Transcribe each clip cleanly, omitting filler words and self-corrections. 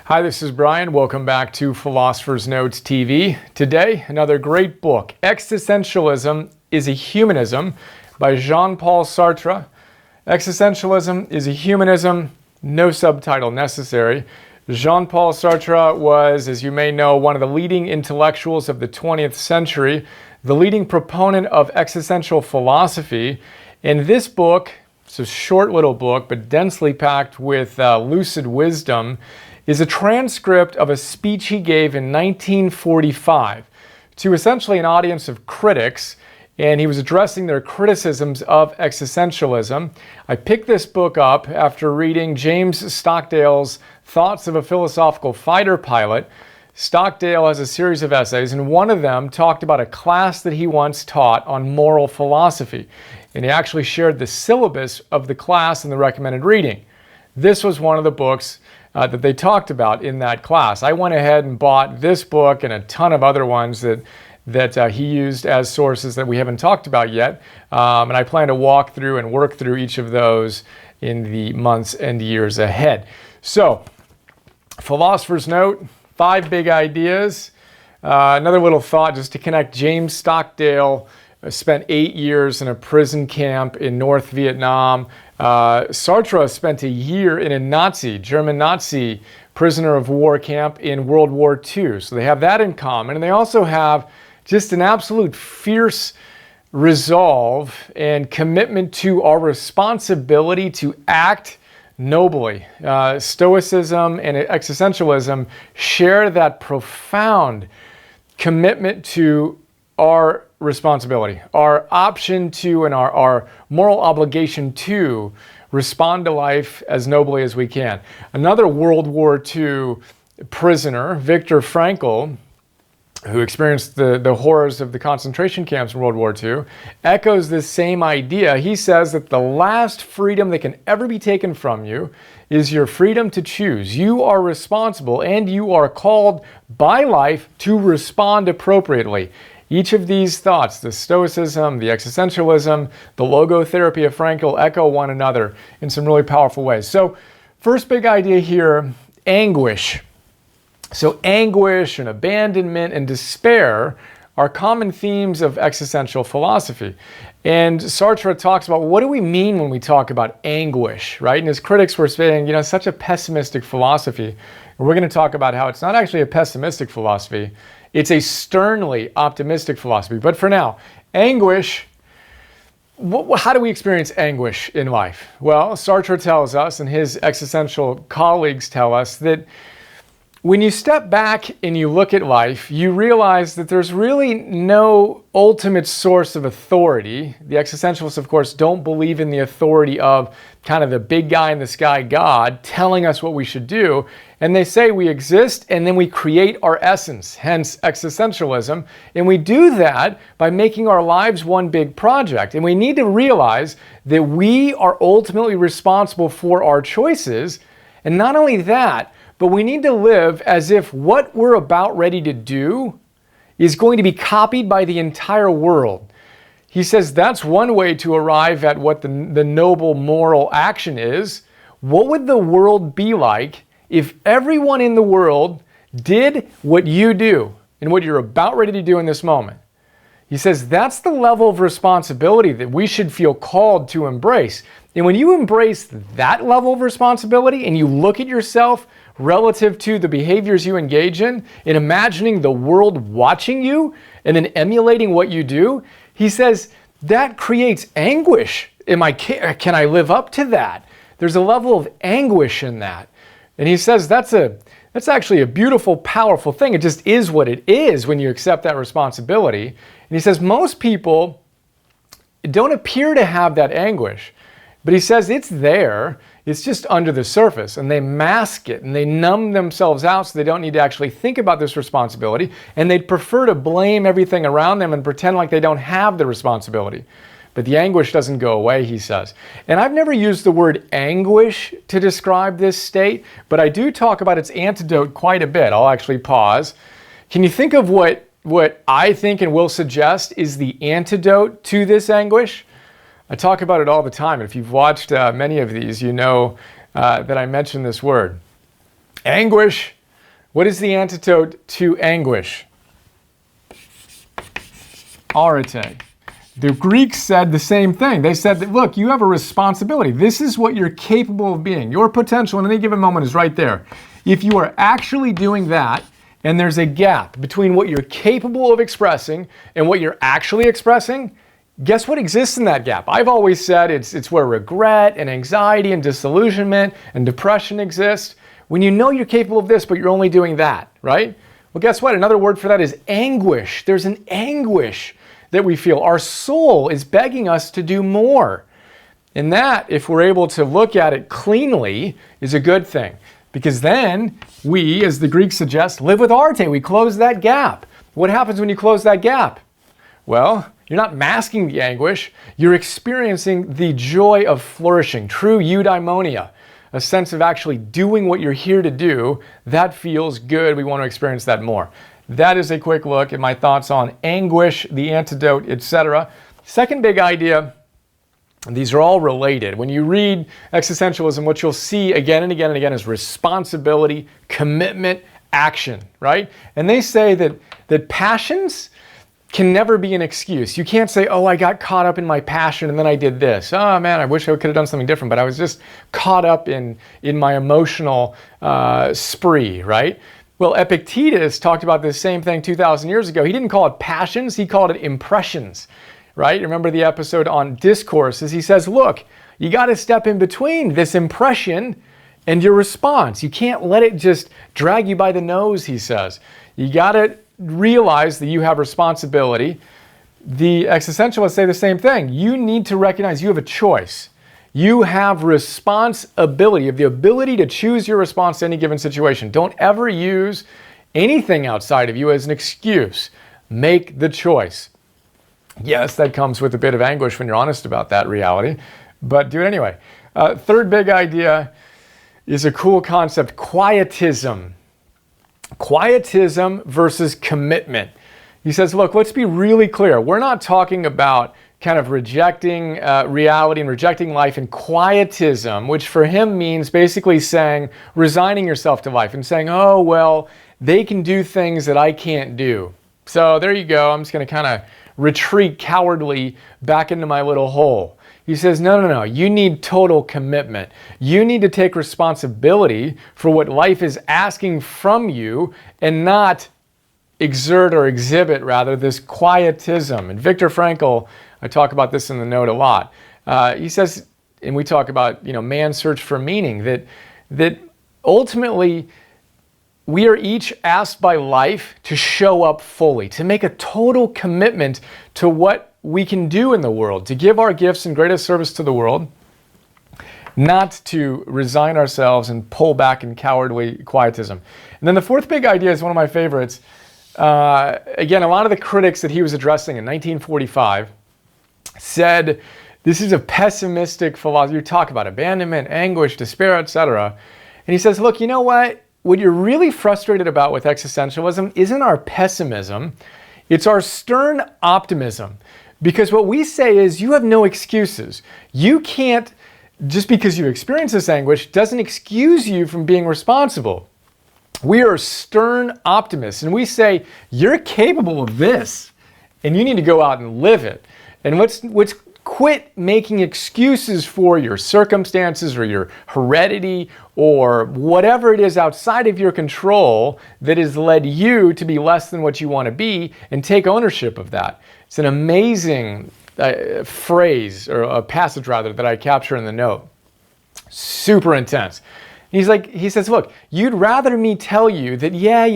Hi, this is Brian. Welcome back to Philosopher's Notes TV. Today, another great book, Existentialism Is a Humanism by Jean-Paul Sartre. Existentialism is a humanism, no subtitle necessary. Jean-Paul Sartre was, as you may know, one of the leading intellectuals of the 20th century, the leading proponent of existential philosophy. In this book, it's a short little book, but densely packed with lucid wisdom, is a transcript of a speech he gave in 1945 to essentially an audience of critics, and he was addressing their criticisms of existentialism. I picked this book up after reading James Stockdale's Thoughts of a Philosophical Fighter Pilot. Stockdale has a series of essays, and one of them talked about a class that he once taught on moral philosophy, and he actually shared the syllabus of the class in the recommended reading. This was one of the books that they talked about in that class. I went ahead and bought this book and a ton of other ones that he used as sources that we haven't talked about yet. And I plan to walk through and work through each of those in the months and years ahead. So, Philosopher's Note, 5 big ideas. Another little thought just to connect. James Stockdale spent 8 years in a prison camp in North Vietnam. Sartre spent a year in a German Nazi prisoner of war camp in World War II. So they have that in common. And they also have just an absolute fierce resolve and commitment to our responsibility to act nobly. Stoicism and existentialism share that profound commitment to our responsibility, our option to, and our moral obligation to respond to life as nobly as we can. Another World War II prisoner, Viktor Frankl, who experienced the horrors of the concentration camps in World War II, echoes this same idea. He says that the last freedom that can ever be taken from you is your freedom to choose. You are responsible and you are called by life to respond appropriately. Each of these thoughts, the Stoicism, the Existentialism, the logotherapy of Frankl, echo one another in some really powerful ways. So, first big idea here, anguish. So anguish and abandonment and despair are common themes of existential philosophy. And Sartre talks about, what do we mean when we talk about anguish, right? And his critics were saying, such a pessimistic philosophy. And we're going to talk about how it's not actually a pessimistic philosophy. It's a sternly optimistic philosophy. But for now, anguish, how do we experience anguish in life? Well, Sartre tells us, and his existential colleagues tell us, that when you step back and you look at life, you realize that there's really no ultimate source of authority. The existentialists, of course, don't believe in the authority of kind of the big guy in the sky God telling us what we should do. And they say we exist and then we create our essence, hence existentialism. And we do that by making our lives one big project. And we need to realize that we are ultimately responsible for our choices. And not only that, but we need to live as if what we're about ready to do is going to be copied by the entire world. He says that's one way to arrive at what the noble moral action is. What would the world be like if everyone in the world did what you do and what you're about ready to do in this moment? He says that's the level of responsibility that we should feel called to embrace. And when you embrace that level of responsibility and you look at yourself relative to the behaviors you engage in imagining the world watching you and then emulating what you do, he says that creates anguish. Can I live up to that? There's a level of anguish in that. And he says that's actually a beautiful, powerful thing. It just is what it is when you accept that responsibility. And he says most people don't appear to have that anguish, but he says it's there. It's just under the surface, and they mask it and they numb themselves out so they don't need to actually think about this responsibility, and they'd prefer to blame everything around them and pretend like they don't have the responsibility. But the anguish doesn't go away, he says. And I've never used the word anguish to describe this state, but I do talk about its antidote quite a bit. I'll actually pause. Can you think of what I think and will suggest is the antidote to this anguish? I talk about it all the time. If you've watched many of these, you know that I mention this word. Anguish What is the antidote to anguish? Arete. The Greeks said the same thing. They said that, look, you have a responsibility. This is what you're capable of being. Your potential in any given moment is right there. If you are actually doing that, and there's a gap between what you're capable of expressing and what you're actually expressing, guess what exists in that gap? I've always said it's where regret and anxiety and disillusionment and depression exist. When you know you're capable of this, but you're only doing that, right? Well, guess what? Another word for that is anguish. There's an anguish that we feel. Our soul is begging us to do more. And that, if we're able to look at it cleanly, is a good thing. Because then we, as the Greeks suggest, live with arete. We close that gap. What happens when you close that gap? Well, you're not masking the anguish. You're experiencing the joy of flourishing, true eudaimonia, a sense of actually doing what you're here to do. That feels good. We want to experience that more. That is a quick look at my thoughts on anguish, the antidote, etc. Second big idea, and these are all related. When you read existentialism, what you'll see again and again and again is responsibility, commitment, action, right? And they say that passions can never be an excuse. You can't say, oh, I got caught up in my passion and then I did this. Oh man, I wish I could have done something different, but I was just caught up in my emotional spree, right? Well, Epictetus talked about this same thing 2,000 years ago. He didn't call it passions, he called it impressions, right? Remember the episode on discourses? He says, look, you got to step in between this impression and your response. You can't let it just drag you by the nose, he says. You got to realize that you have responsibility. The existentialists say the same thing. You need to recognize you have a choice. You have responsibility, you have the ability to choose your response to any given situation. Don't ever use anything outside of you as an excuse. Make the choice. Yes, that comes with a bit of anguish when you're honest about that reality, but do it anyway. Third big idea is a cool concept, quietism. Quietism versus commitment. He says, look, let's be really clear. We're not talking about kind of rejecting reality and rejecting life in quietism, which for him means basically saying, resigning yourself to life and saying, oh, well, they can do things that I can't do. So there you go. I'm just going to kind of retreat cowardly back into my little hole. He says, no. You need total commitment. You need to take responsibility for what life is asking from you and not exert or exhibit, rather, this quietism. And Viktor Frankl, I talk about this in the note a lot. He says, and we talk about, man's search for meaning, that ultimately we are each asked by life to show up fully, to make a total commitment to what we can do in the world, to give our gifts and greatest service to the world, not to resign ourselves and pull back in cowardly quietism. And then the fourth big idea is one of my favorites. Again, a lot of the critics that he was addressing in 1945 said, this is a pessimistic philosophy. You talk about abandonment, anguish, despair, etc. And he says, look, you know what? What you're really frustrated about with existentialism isn't our pessimism, it's our stern optimism. Because what we say is you have no excuses. You can't, just because you experience this anguish, doesn't excuse you from being responsible. We are stern optimists, and we say you're capable of this, and you need to go out and live it. And let's quit making excuses for your circumstances or your heredity or whatever it is outside of your control that has led you to be less than what you want to be, and take ownership of that. It's an amazing phrase, or a passage rather, that I capture in the note. Super intense. He says, look, you'd rather me tell you that, yeah,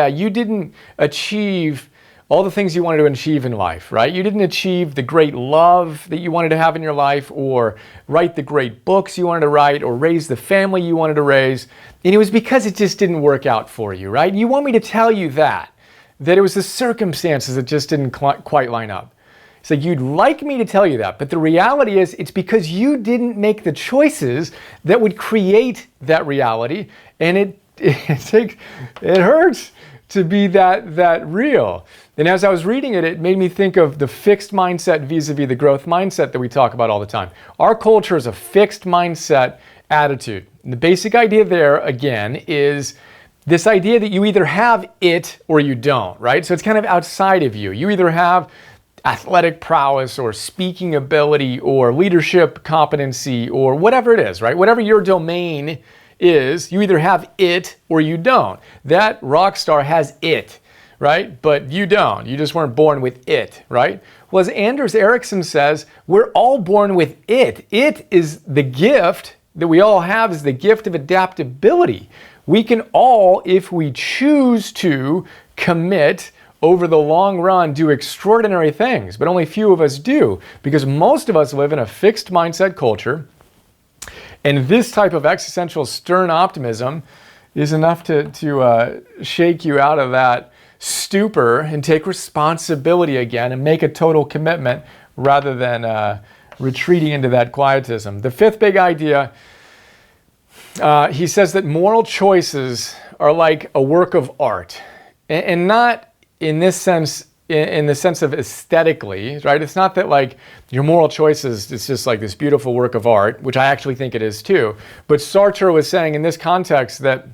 you didn't achieve all the things you wanted to achieve in life, right? You didn't achieve the great love that you wanted to have in your life, or write the great books you wanted to write, or raise the family you wanted to raise. And it was because it just didn't work out for you, right? You want me to tell you that it was the circumstances that just didn't quite line up. So you'd like me to tell you that, but the reality is it's because you didn't make the choices that would create that reality, and it hurts to be that real. And as I was reading it, it made me think of the fixed mindset vis-a-vis the growth mindset that we talk about all the time. Our culture is a fixed mindset attitude. And the basic idea there, again, is this idea that you either have it or you don't, right? So it's kind of outside of you. You either have athletic prowess or speaking ability or leadership competency or whatever it is, right? Whatever your domain is, you either have it or you don't. That rock star has it, right? But you don't. You just weren't born with it, right? Well, as Anders Ericsson says, we're all born with it. It is the gift that we all have, is the gift of adaptability. We can all, if we choose to, commit over the long run, do extraordinary things, but only few of us do, because most of us live in a fixed mindset culture, and this type of existential stern optimism is enough to shake you out of that stupor and take responsibility again and make a total commitment rather than retreating into that quietism. The fifth big idea, he says that moral choices are like a work of art, and not in this sense, in the sense of aesthetically, right? It's not that like your moral choices is just like this beautiful work of art, which I actually think it is too. But Sartre was saying in this context that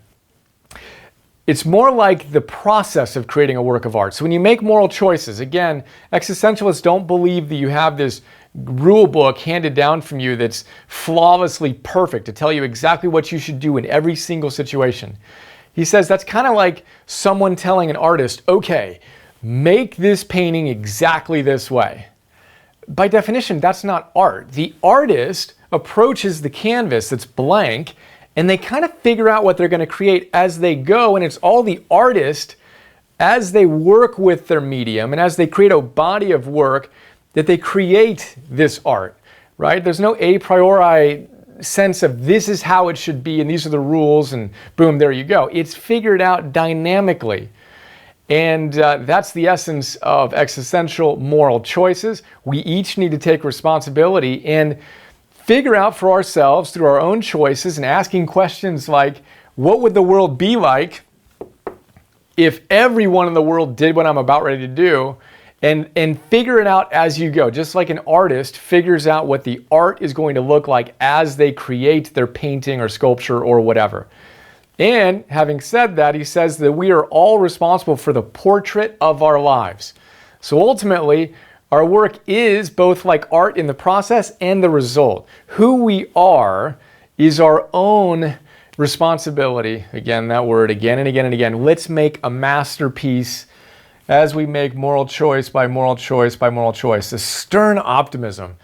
it's more like the process of creating a work of art. So when you make moral choices, again, existentialists don't believe that you have this rule book handed down from you that's flawlessly perfect to tell you exactly what you should do in every single situation. He says that's kind of like someone telling an artist, okay, make this painting exactly this way. By definition, that's not art. The artist approaches the canvas that's blank, and they kind of figure out what they're going to create as they go, and it's all the artist, as they work with their medium and as they create a body of work, that they create this art, right? There's no a priori sense of this is how it should be and these are the rules and boom, there you go. It's figured out dynamically. And that's the essence of existential moral choices. We each need to take responsibility and figure out for ourselves through our own choices and asking questions like, what would the world be like if everyone in the world did what I'm about ready to do? And figure it out as you go, just like an artist figures out what the art is going to look like as they create their painting or sculpture or whatever. And having said that, he says that we are all responsible for the portrait of our lives. So ultimately, our work is both like art in the process and the result. Who we are is our own responsibility. Again, that word again and again and again. Let's make a masterpiece as we make moral choice by moral choice by moral choice. This stern optimism.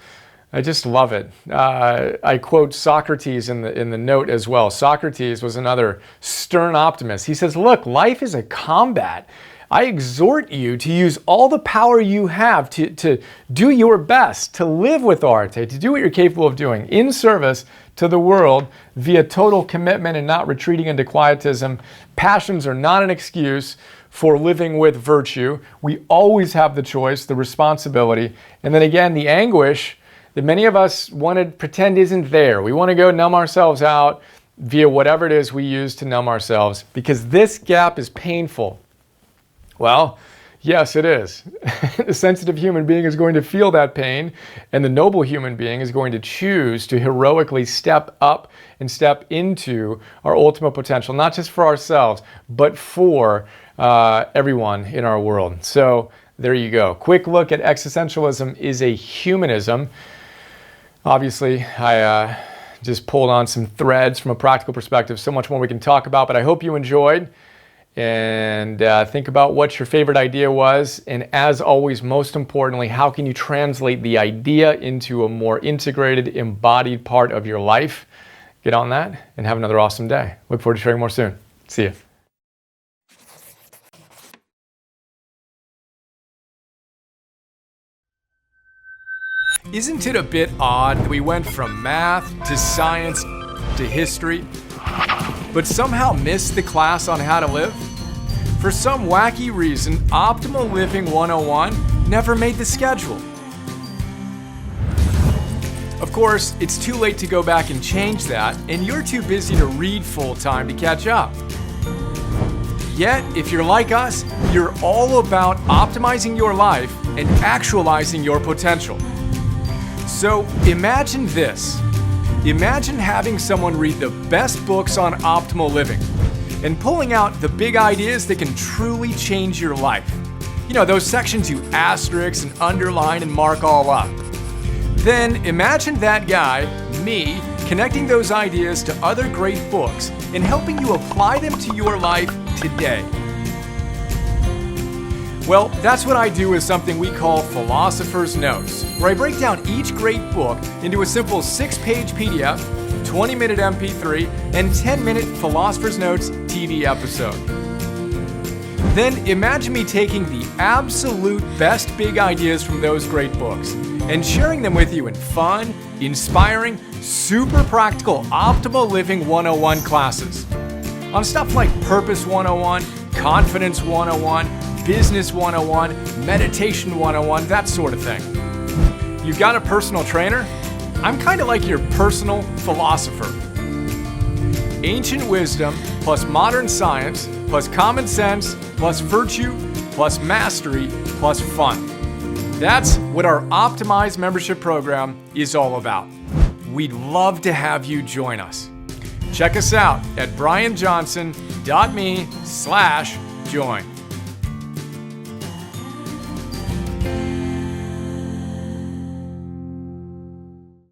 I just love it. I quote Socrates in the note as well. Socrates was another stern optimist. He says, look, life is a combat. I exhort you to use all the power you have to do your best, to live with arte, to do what you're capable of doing in service to the world via total commitment and not retreating into quietism. Passions are not an excuse for living with virtue. We always have the choice, the responsibility, and then again, the anguish that many of us want to pretend isn't there. We want to go numb ourselves out via whatever it is we use to numb ourselves because this gap is painful. Well, yes, it is. The sensitive human being is going to feel that pain, and the noble human being is going to choose to heroically step up and step into our ultimate potential, not just for ourselves, but for everyone in our world. So there you go. Quick look at Existentialism Is a Humanism. Obviously, I just pulled on some threads from a practical perspective. So much more we can talk about, but I hope you enjoyed. And think about what your favorite idea was. And as always, most importantly, how can you translate the idea into a more integrated, embodied part of your life? Get on that and have another awesome day. Look forward to sharing more soon. See you. Isn't it a bit odd that we went from math to science to history, but somehow missed the class on how to live? For some wacky reason, Optimal Living 101 never made the schedule. Of course, it's too late to go back and change that, and you're too busy to read full-time to catch up. Yet, if you're like us, you're all about optimizing your life and actualizing your potential. So imagine this. Imagine having someone read the best books on optimal living, and pulling out the big ideas that can truly change your life. You know, those sections you asterisk and underline and mark all up. Then imagine that guy, me, connecting those ideas to other great books and helping you apply them to your life today. Well, that's what I do with something we call Philosopher's Notes, where I break down each great book into a simple 6-page PDF, 20-minute MP3, and 10-minute Philosopher's Notes TV episode. Then imagine me taking the absolute best big ideas from those great books and sharing them with you in fun, inspiring, super practical, optimal living 101 classes. On stuff like Purpose 101, Confidence 101, Business 101, Meditation 101, that sort of thing. You've got a personal trainer? I'm kind of like your personal philosopher. Ancient wisdom plus modern science plus common sense plus virtue plus mastery plus fun. That's what our optimized membership program is all about. We'd love to have you join us. Check us out at brianjohnson.me/join.